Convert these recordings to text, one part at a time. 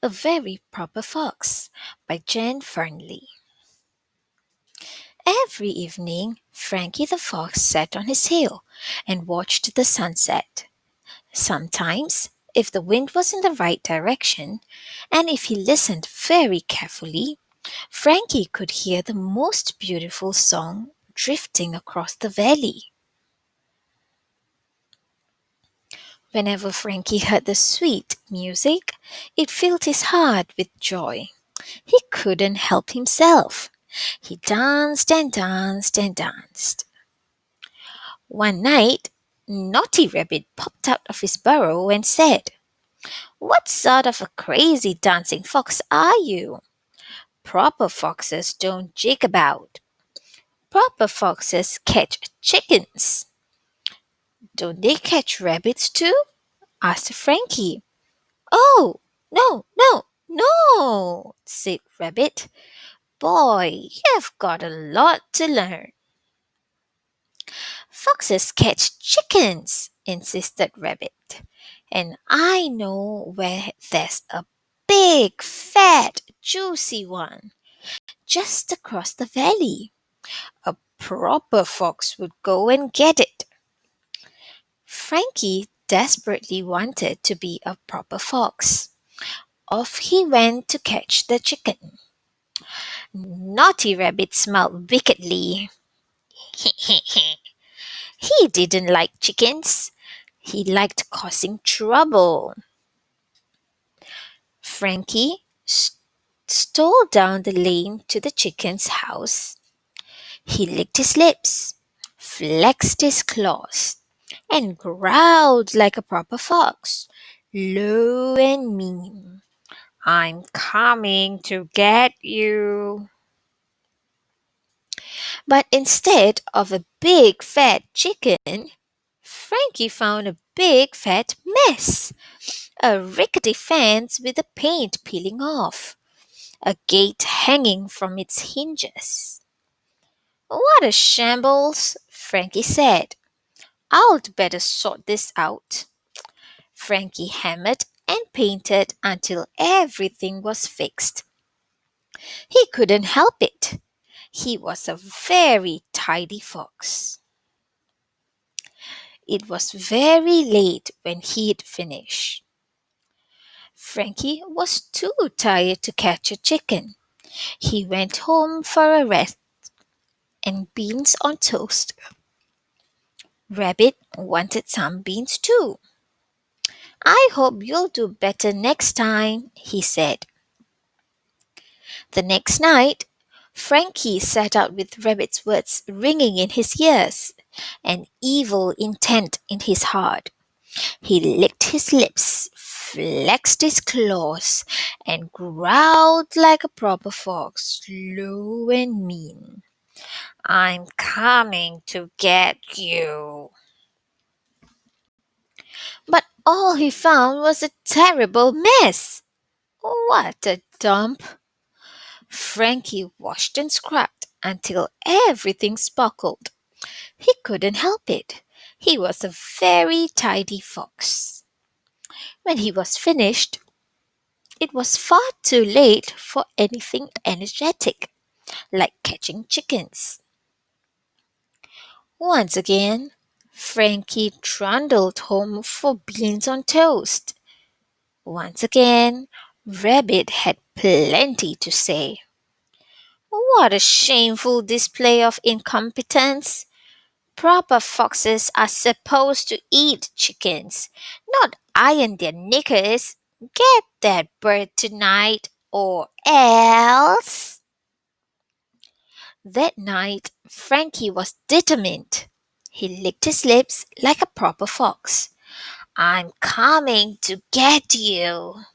A Very Proper Fox by Jen Fernley. Every evening, Frankie the Fox sat on his hill and watched the sunset. Sometimes, if the wind was in the right direction, and if he listened very carefully, Frankie could hear the most beautiful song drifting across the valley. Whenever Frankie heard the sweet music, it filled his heart with joy. He couldn't help himself. He danced and danced and danced. One night, Naughty Rabbit popped out of his burrow and said, "What sort of a crazy dancing fox are you? Proper foxes don't jig about. Proper foxes catch chickens." "Don't they catch rabbits too?" asked Frankie. "Oh, no, no, no," said Rabbit. "Boy, you've got a lot to learn." "Foxes catch chickens," insisted Rabbit. "And I know where there's a big, fat, juicy one just across the valley. A proper fox would go and get it." Frankie desperately wanted to be a proper fox. Off he went to catch the chicken. Naughty Rabbit smiled wickedly. He didn't like chickens. He liked causing trouble. Frankie stole down the lane to the chicken's house. He licked his lips, flexed his claws, and growled like a proper fox, low and mean. "I'm coming to get you." But instead of a big fat chicken, Frankie found a big fat mess. A rickety fence with the paint peeling off, a gate hanging from its hinges. "What a shambles!" Frankie said. "I'd better sort this out." Frankie hammered and painted until everything was fixed. He couldn't help it. He was a very tidy fox. It was very late when he'd finished. Frankie was too tired to catch a chicken. He went home for a rest and beans on toast. Rabbit wanted some beans too. "I hope you'll do better next time," he said. The next night, Frankie sat out with Rabbit's words ringing in his ears and evil intent in his heart. He licked his lips, flexed his claws, and growled like a proper fox, low and mean. "I'm coming to get you." But all he found was a terrible mess. What a dump! Frankie washed and scrubbed until everything sparkled. He couldn't help it. He was a very tidy fox. When he was finished, it was far too late for anything energetic, like catching chickens. Once again, Frankie trundled home for beans on toast. Once again, Rabbit had plenty to say. "What a shameful display of incompetence! Proper foxes are supposed to eat chickens, not iron their knickers. Get that bird tonight, or else." That night, Frankie was determined. He licked his lips like a proper fox. "I'm coming to get you."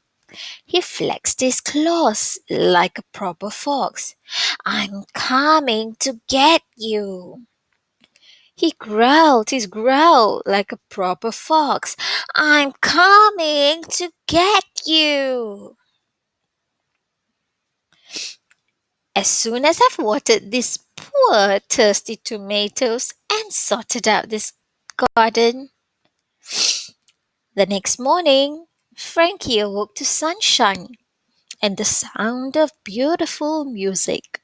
He flexed his claws like a proper fox. "I'm coming to get you." He growled his growl like a proper fox. "I'm coming to get you." As soon as I've watered these poor thirsty tomatoes and sorted out this garden. The next morning, Frankie awoke to sunshine. and the sound of beautiful music.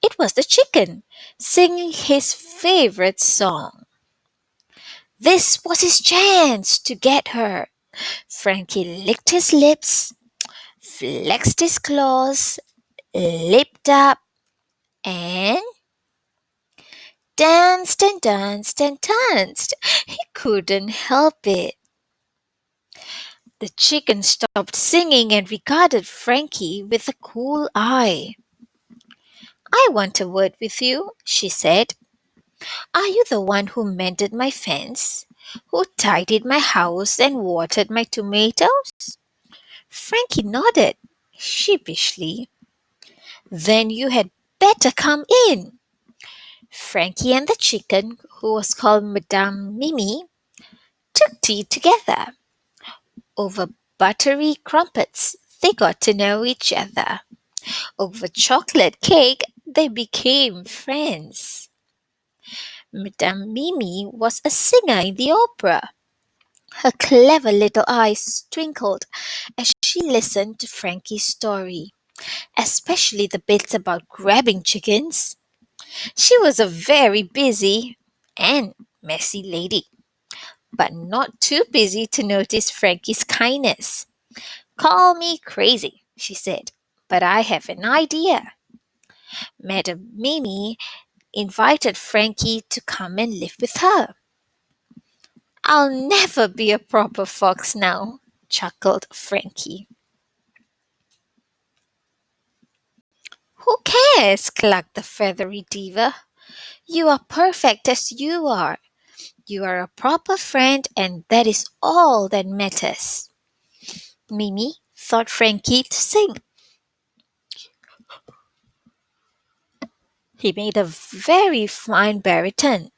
It was the chicken singing his favorite song. This was his chance to get her. Frankie licked his lips, flexed his claws, leaped up, and danced and danced and danced. He couldn't help it. The chicken stopped singing and regarded Frankie with a cool eye. I want a word with you, she said. Are you the one who mended my fence? Who tidied my house and watered my tomatoes? Frankie nodded sheepishly. Then you had better come in. Frankie and the chicken, who was called Madame Mimi, took tea together. Over buttery crumpets, they got to know each other. Over chocolate cake, they became friends. Madame Mimi was a singer in the opera. Her clever little eyes twinkled as she listened to Frankie's story, especially the bits about grabbing chickens. She was a very busy and messy lady, but not too busy to notice Frankie's kindness. Call me crazy, she said, but I have an idea. Madame Mimi invited Frankie to come and live with her. I'll never be a proper fox now, chuckled Frankie. Who cares? Clucked the feathery diva. You are perfect as you are. You are a proper friend, and that is all that matters. Mimi thought Frankie to sing. He made a very fine baritone.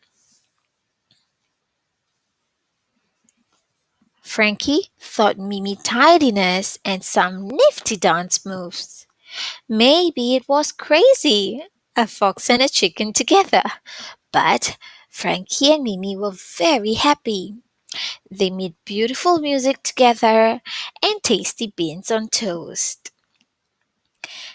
Frankie thought Mimi tidiness and some nifty dance moves. Maybe it was crazy, a fox and a chicken together. But Frankie and Mimi were very happy. They made beautiful music together and tasty beans on toast.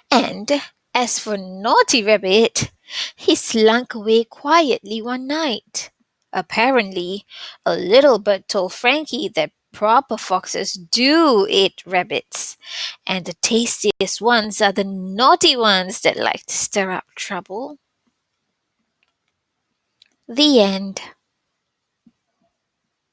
And as for Naughty Rabbit, he slunk away quietly one night. Apparently, a little bird told Frankie that proper foxes do eat rabbits, and the tastiest ones are the naughty ones that like to stir up trouble. The end.